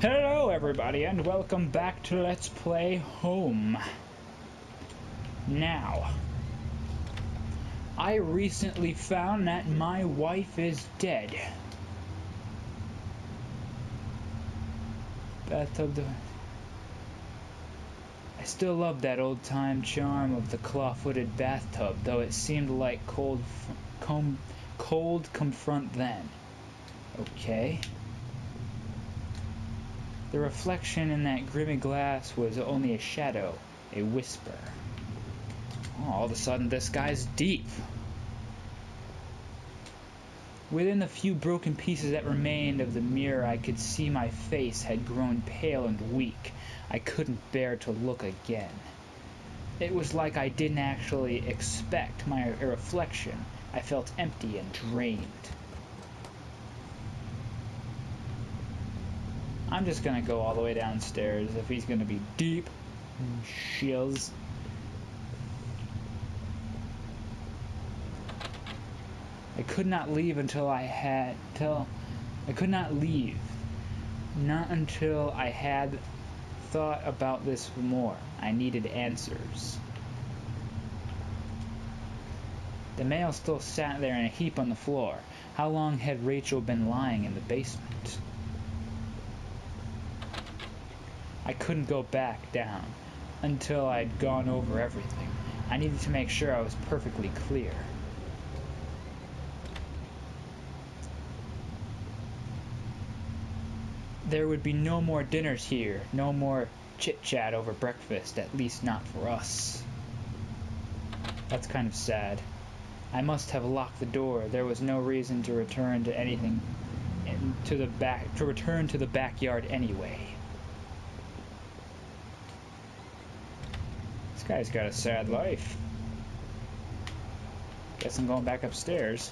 Hello everybody and welcome back to Let's Play Home. Now, I recently found that my wife is dead. I still love that old-time charm of the claw-footed bathtub, though it seemed like cold confront then. Okay. The reflection in that grimy glass was only a shadow, a whisper. Oh, all of a sudden this guy's deep. Within the few broken pieces that remained of the mirror, I could see my face had grown pale and weak. I couldn't bear to look again. It was like I didn't actually expect my reflection. I felt empty and drained. I'm just gonna go all the way downstairs if he's gonna be deep. Shiz. I could not leave until I had not until I had thought about this more. I needed answers. The mail still sat there in a heap on the floor. How long had Rachel been lying in the basement? I couldn't go back down until I'd gone over everything. I needed to make sure I was perfectly clear. There would be no more dinners here, no more chit-chat over breakfast, at least not for us. That's kind of sad. I must have locked the door. There was no reason to return to anything, to return to the backyard anyway. This guy's got a sad life. Guess I'm going back upstairs.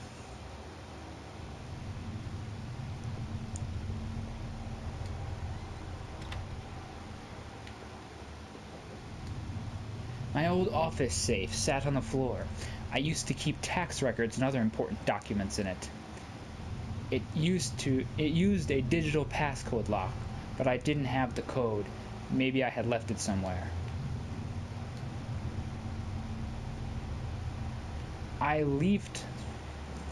My old office safe sat on the floor. I used to keep tax records and other important documents in it. It used a digital passcode lock, but I didn't have the code. Maybe I had left it somewhere. I leafed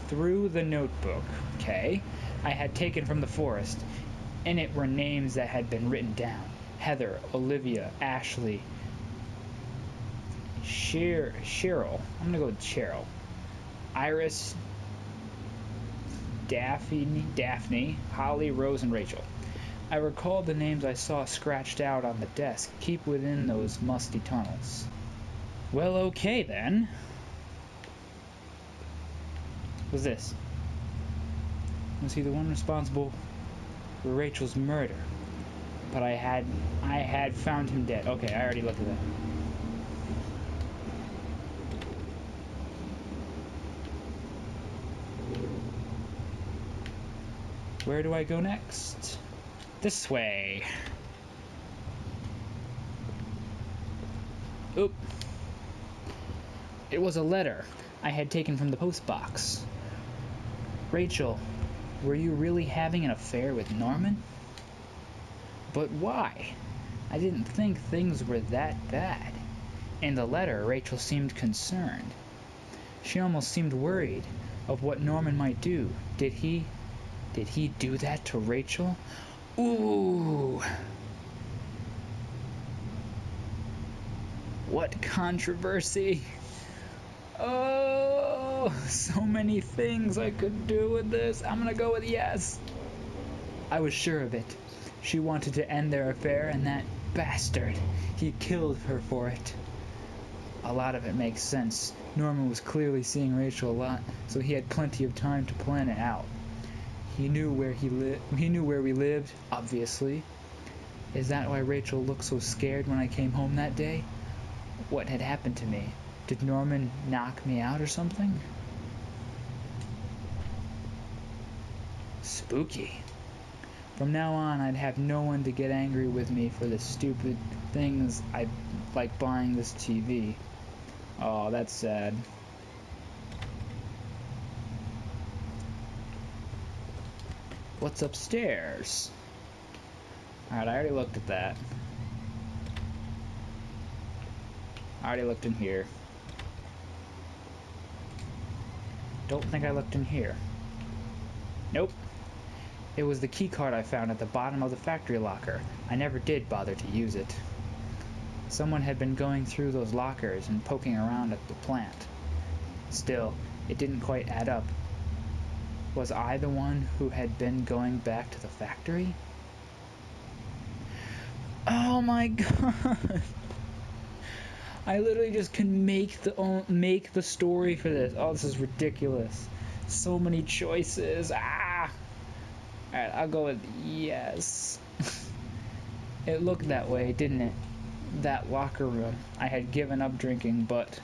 through the notebook, I had taken from the forest. In it were names that had been written down. Heather, Olivia, Ashley, Cheryl. I'm gonna go with Cheryl. Iris, Daphne, Holly, Rose, and Rachel. I recalled the names I saw scratched out on the desk. Keep within those musty tunnels. Well, okay then. What's this? Was he the one responsible for Rachel's murder? But I had found him dead. Okay, I already looked at that. Where do I go next? This way. Oop. It was a letter I had taken from the postbox. Rachel, were you really having an affair with Norman? But why? I didn't think things were that bad. In the letter, Rachel seemed concerned. She almost seemed worried of what Norman might do. Did he do that to Rachel? Ooh! What controversy! Oh, so many things I could do with this. I'm gonna go with yes. I was sure of it. She wanted to end their affair, and that bastard, he killed her for it. A lot of it makes sense. Norman was clearly seeing Rachel a lot, so he had plenty of time to plan it out. He knew where we lived, obviously. Is that why Rachel looked so scared when I came home that day? What had happened to me? Did Norman knock me out or something? Spooky. From now on, I'd have no one to get angry with me for the stupid things like buying this TV. Oh, that's sad. What's upstairs? Alright, I already looked at that. I already looked in here. Don't think I looked in here. Nope. It was the key card I found at the bottom of the factory locker. I never did bother to use it. Someone had been going through those lockers and poking around at the plant. Still, it didn't quite add up. Was I the one who had been going back to the factory? Oh my god! I literally just can make the story for this. Oh, this is ridiculous. So many choices. Ah! Alright, I'll go with yes. It looked that way, didn't it? That locker room. I had given up drinking, but...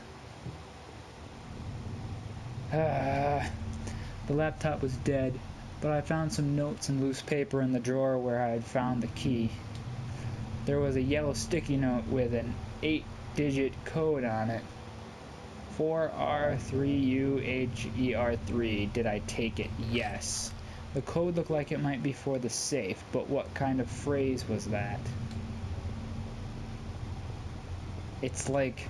the laptop was dead, but I found some notes and loose paper in the drawer where I had found the key. There was a yellow sticky note with an 8-digit code on it. 4R3UHER3. Did I take it? Yes. The code looked like it might be for the safe, but what kind of phrase was that? It's like...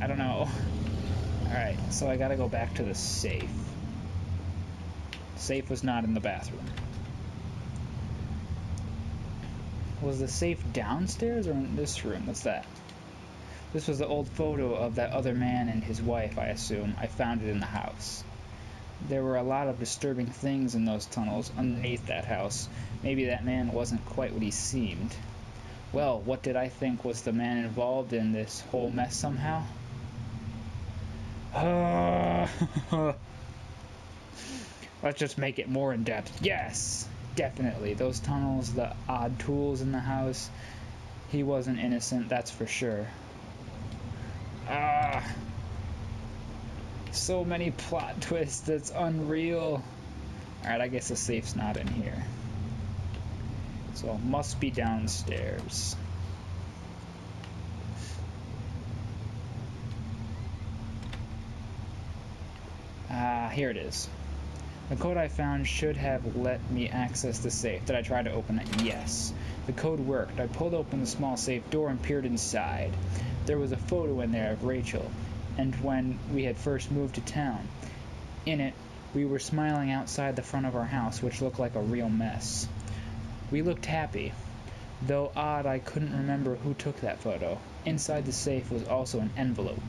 I don't know. Alright, so I gotta go back to the safe. Safe was not in the bathroom. Was the safe downstairs or in this room? What's that? This was the old photo of that other man and his wife, I assume. I found it in the house. There were a lot of disturbing things in those tunnels underneath that house. Maybe that man wasn't quite what he seemed. Well, what did I think was the man involved in this whole mess somehow? Let's just make it more in-depth. Yes! Definitely. Those tunnels, the odd tools in the house. He wasn't innocent, that's for sure. So many plot twists, it's unreal. Alright, I guess the safe's not in here. So it must be downstairs. Here it is. The code I found should have let me access the safe. Did I try to open it? Yes. The code worked. I pulled open the small safe door and peered inside. There was a photo in there of Rachel, and when we had first moved to town. In it, we were smiling outside the front of our house, which looked like a real mess. We looked happy. Though odd, I couldn't remember who took that photo. Inside the safe was also an envelope.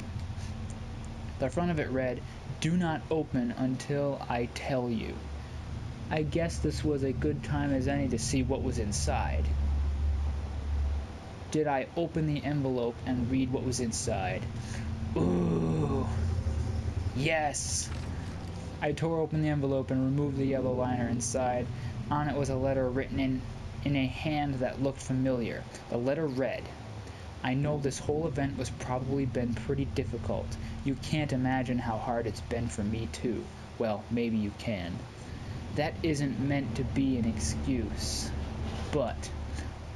The front of it read, "Do not open until I tell you." I guess this was a good time as any to see what was inside. Did I open the envelope and read what was inside? Ooh. Yes. I tore open the envelope and removed the yellow liner inside. On it was a letter written in a hand that looked familiar. The letter read, "I know this whole event was probably been pretty difficult. You can't imagine how hard it's been for me too. Well, maybe you can. That isn't meant to be an excuse. But,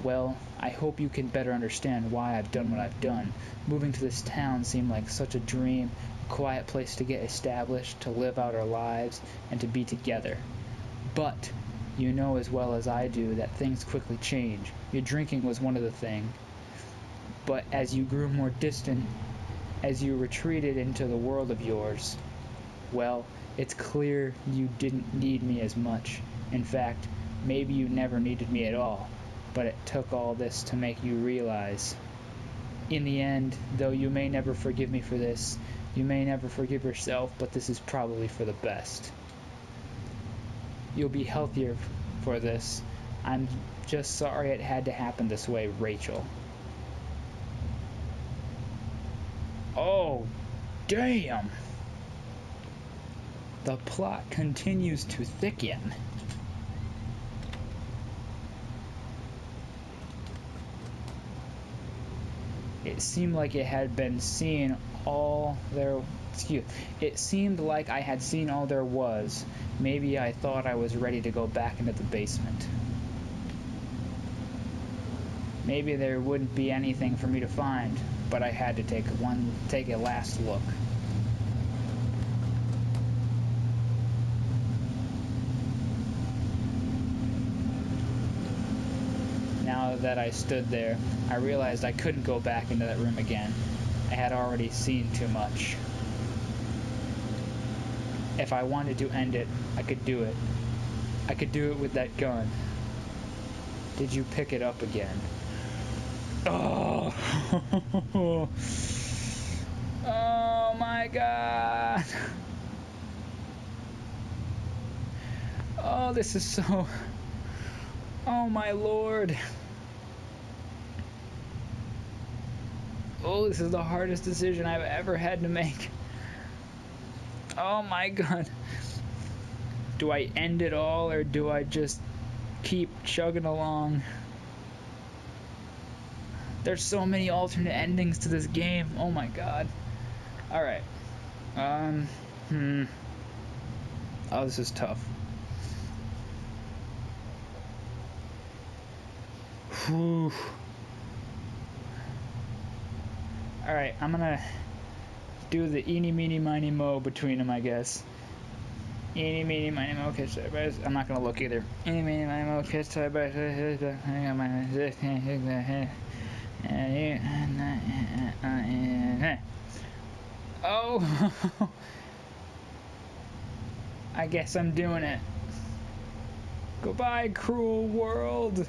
well, I hope you can better understand why I've done what I've done. Moving to this town seemed like such a dream, a quiet place to get established, to live out our lives, and to be together. But, you know as well as I do that things quickly change. Your drinking was one of the things. But as you grew more distant, as you retreated into the world of yours, well, it's clear you didn't need me as much. In fact, maybe you never needed me at all. But it took all this to make you realize. In the end, though you may never forgive me for this, you may never forgive yourself, but this is probably for the best. You'll be healthier for this. I'm just sorry it had to happen this way, Rachel." Oh, damn! The plot continues to thicken. It seemed like it had been seen all there... It seemed like I had seen all there was. Maybe I thought I was ready to go back into the basement. Maybe there wouldn't be anything for me to find, but I had to take a last look. now that I stood there, I realized I couldn't go back into that room again. I had already seen too much. If I wanted to end it, I could do it. I could do it with that gun. Did you pick it up again? Oh! Oh my God! Oh, this is so... Oh my Lord! Oh, this is the hardest decision I've ever had to make. Oh my God. Do I end it all, or do I just keep chugging along? There's so many alternate endings to this game. Oh my God. Alright. Oh, this is tough. Whew. Alright, I'm gonna do the eeny, meeny, miny, mo between them, I guess. Eeny, meeny, miny, mo, catch that. I'm not gonna look either. Eeny, meeny, miny, mo, catch that. Oh! I guess I'm doing it. Goodbye, cruel world.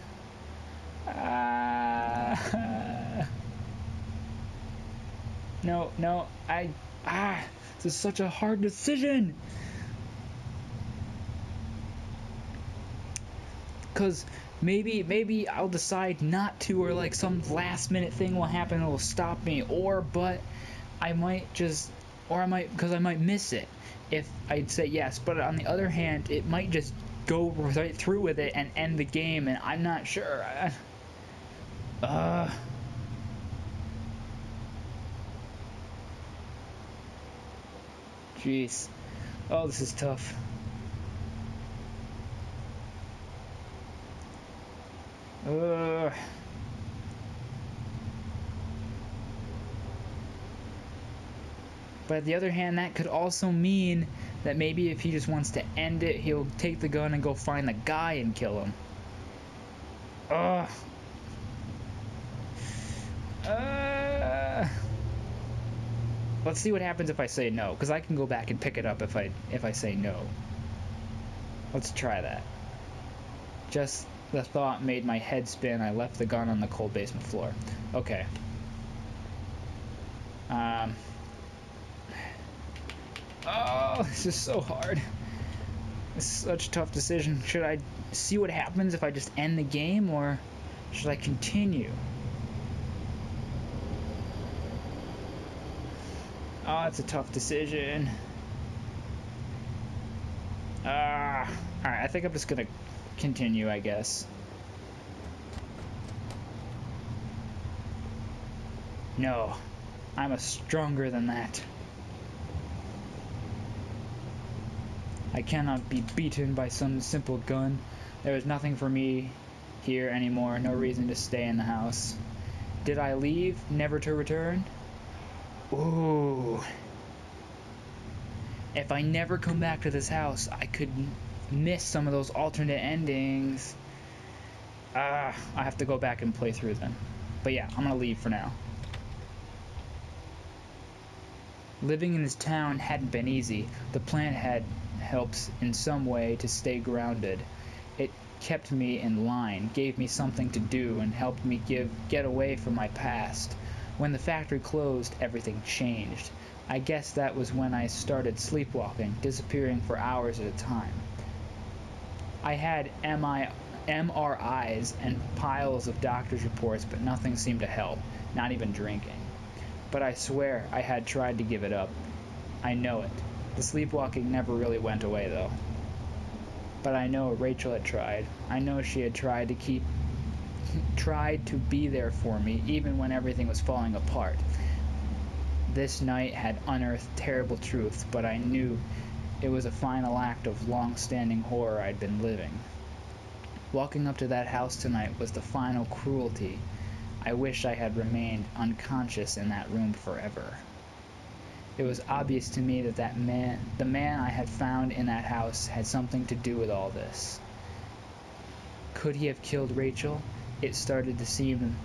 No, this is such a hard decision. Cause maybe I'll decide not to, or like some last minute thing will happen that will stop me, but I might just, because I might miss it if I'd say yes. But on the other hand, it might just go right through with it and end the game, and I'm not sure. Jeez. Oh, this is tough. But on the other hand, that could also mean that maybe if he just wants to end it, he'll take the gun and go find the guy and kill him. Let's see what happens if I say no, because I can go back and pick it up if I say no. Let's try that. Just the thought made my head spin. I left the gun on the cold basement floor. Okay. Oh, this is so hard. This is such a tough decision. Should I see what happens if I just end the game, or should I continue? Oh, it's a tough decision. Alright, I think I'm just gonna continue, I guess. No, I'm stronger than that. I cannot be beaten by some simple gun. There is nothing for me here anymore, no reason to stay in the house. Did I leave, never to return? Ooh. If I never come back to this house, I could miss some of those alternate endings. I have to go back and play through them. But yeah, I'm gonna leave for now. Living in this town hadn't been easy. The plant had helped in some way to stay grounded. It kept me in line, gave me something to do, and helped me get away from my past. When the factory closed, everything changed. I guess that was when I started sleepwalking, disappearing for hours at a time. I had MRIs and piles of doctor's reports, but nothing seemed to help, not even drinking. But I swear I had tried to give it up. I know it. The sleepwalking never really went away, though. But I know Rachel had tried. I know she had tried to be there for me, even when everything was falling apart. This night had unearthed terrible truth, but I knew it was a final act of long-standing horror I'd been living. Walking up to that house tonight was the final cruelty. I wish I had remained unconscious in that room forever. It was obvious to me that the man I had found in that house had something to do with all this. Could he have killed Rachel? it started to seem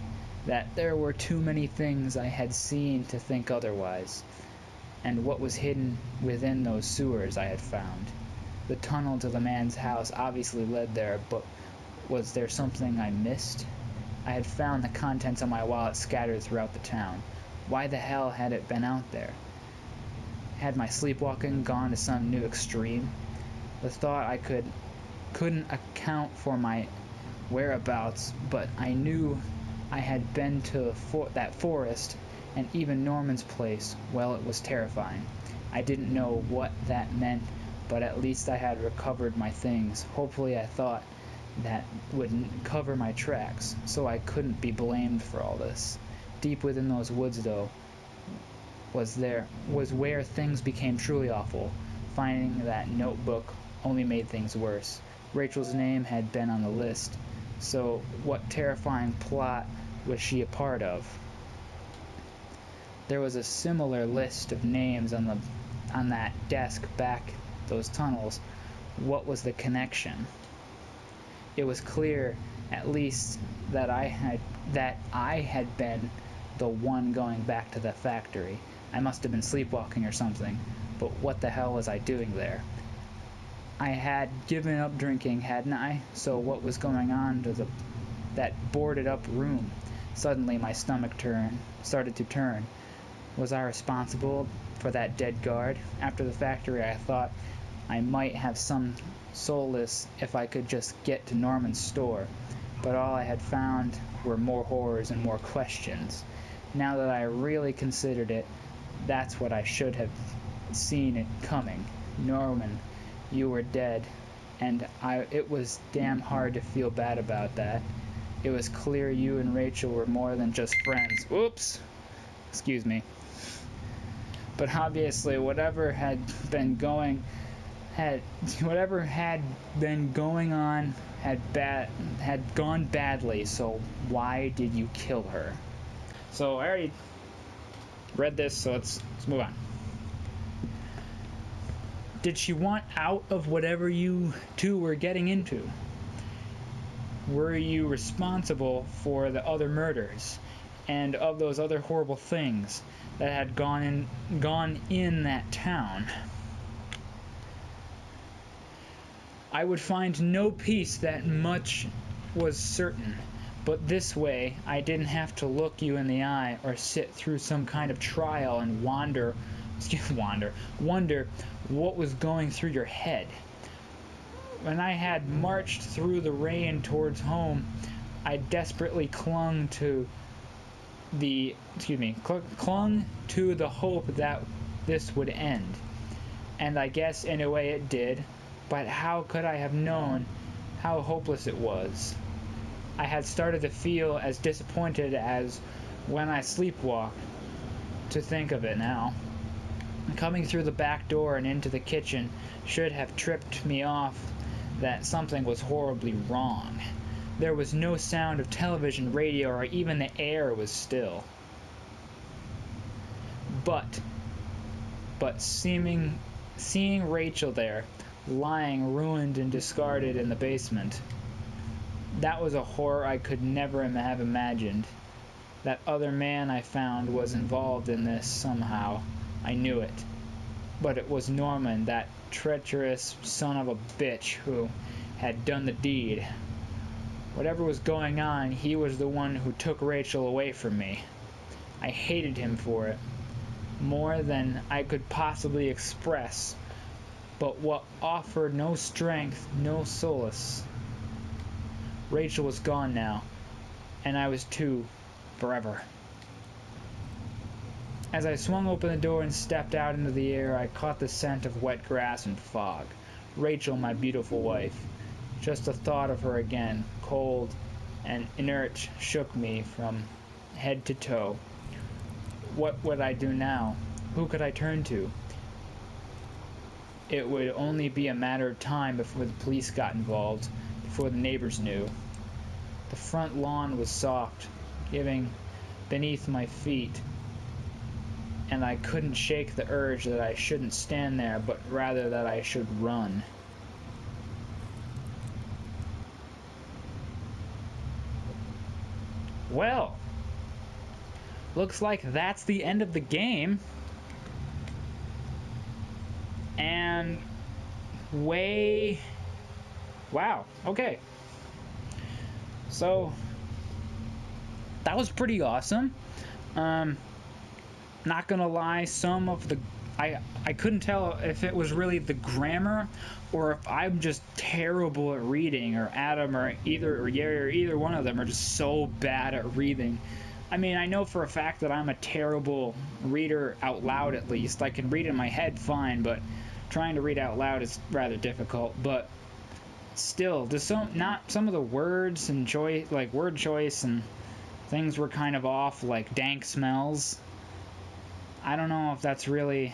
that there were too many things I had seen to think otherwise, and what was hidden within those sewers I had found. The tunnel to the man's house obviously led there, but was there something I missed? I had found the contents of my wallet scattered throughout the town. Why the hell had it been out there? Had my sleepwalking gone to some new extreme? The thought I couldn't account for my whereabouts, but I knew I had been to that forest, and even Norman's place. Well, it was terrifying. I didn't know what that meant, but at least I had recovered my things. Hopefully, I thought that would cover my tracks, so I couldn't be blamed for all this. Deep within those woods, though, was where things became truly awful. Finding that notebook only made things worse. Rachel's name had been on the list, so what terrifying plot was she a part of? There was a similar list of names on that desk back those tunnels. What was the connection? It was clear, at least, that I had been the one going back to the factory. I must have been sleepwalking or something, but what the hell was I doing there? I had given up drinking, hadn't I? So what was going on to that boarded up room? Suddenly my stomach started to turn. Was I responsible for that dead guard? After the factory, I thought I might have some solace if I could just get to Norman's store, but all I had found were more horrors and more questions. Now that I really considered it, that's what I should have seen it coming. Norman, you were dead, and it was damn hard to feel bad about that. It was clear you and Rachel were more than just friends. Oops! Excuse me. But obviously, whatever had been going on had gone badly, so why did you kill her? So I already read this, so let's move on. Did she want out of whatever you two were getting into? Were you responsible for the other murders and of those other horrible things that had gone in that town? I would find no peace, that much was certain. But this way, I didn't have to look you in the eye or sit through some kind of trial and wonder what was going through your head. When I had marched through the rain towards home, I desperately clung to the hope that this would end. And I guess in a way it did, but how could I have known how hopeless it was? I had started to feel as disappointed as when I sleepwalked, to think of it now. Coming through the back door and into the kitchen should have tripped me off that something was horribly wrong. There was no sound of television, radio, or even the air was still. But seeing Rachel there, lying ruined and discarded in the basement, that was a horror I could never have imagined. That other man I found was involved in this somehow. I knew it. But it was Norman, that treacherous son of a bitch, who had done the deed. Whatever was going on, he was the one who took Rachel away from me. I hated him for it, more than I could possibly express, but what offered no strength, no solace. Rachel was gone now, and I was too, forever. As I swung open the door and stepped out into the air, I caught the scent of wet grass and fog. Rachel, my beautiful wife. Just the thought of her again, cold and inert, shook me from head to toe. What would I do now? Who could I turn to? It would only be a matter of time before the police got involved, before the neighbors knew. The front lawn was soft, giving beneath my feet, and I couldn't shake the urge that I shouldn't stand there, but rather that I should run. Well, looks like that's the end of the game. And wow, okay. So that was pretty awesome. Not gonna lie, some of the I couldn't tell if it was really the grammar or if I'm just terrible at reading, or Adam or either one of them are just so bad at reading. I mean, I know for a fact that I'm a terrible reader out loud. At least I can read in my head fine, but trying to read out loud is rather difficult. But still, there's some of the words and word choice and things were kind of off, like dank smells. I don't know if that's really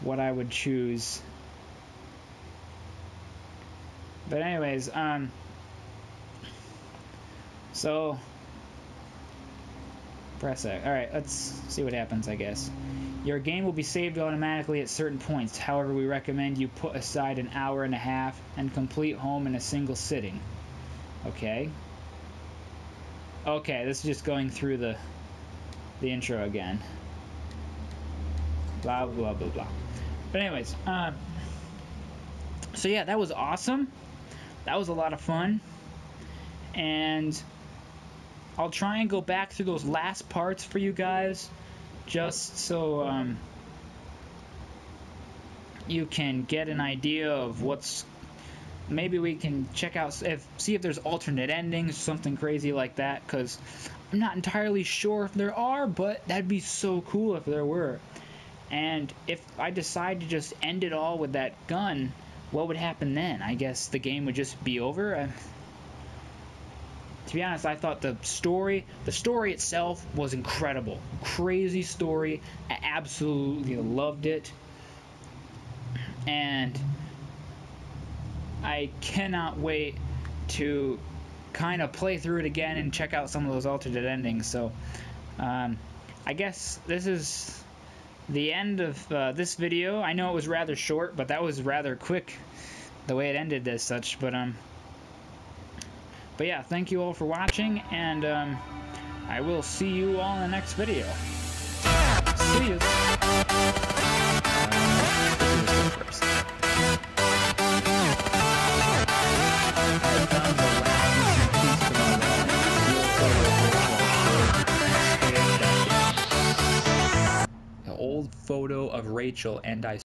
what I would choose. But anyways, so press X. Alright, let's see what happens, I guess. Your game will be saved automatically at certain points. However, we recommend you put aside an hour and a half and complete home in a single sitting. Okay. Okay, this is just going through the intro again. Blah, blah, blah, blah. But anyways, so yeah, that was awesome. That was a lot of fun. And I'll try and go back through those last parts for you guys, just so you can get an idea of what's... Maybe we can check out, see if there's alternate endings, something crazy like that, because I'm not entirely sure if there are, but that'd be so cool if there were. And if I decide to just end it all with that gun, what would happen then? I guess the game would just be over. To be honest, I thought the story itself was incredible. Crazy story. I absolutely loved it. And I cannot wait to kind of play through it again and check out some of those alternate endings. So I guess this is the end of this video. I know it was rather short, but that was rather quick the way it ended as such. But yeah, thank you all for watching, and I will see you all in the next video. See you. Old photo of Rachel, and I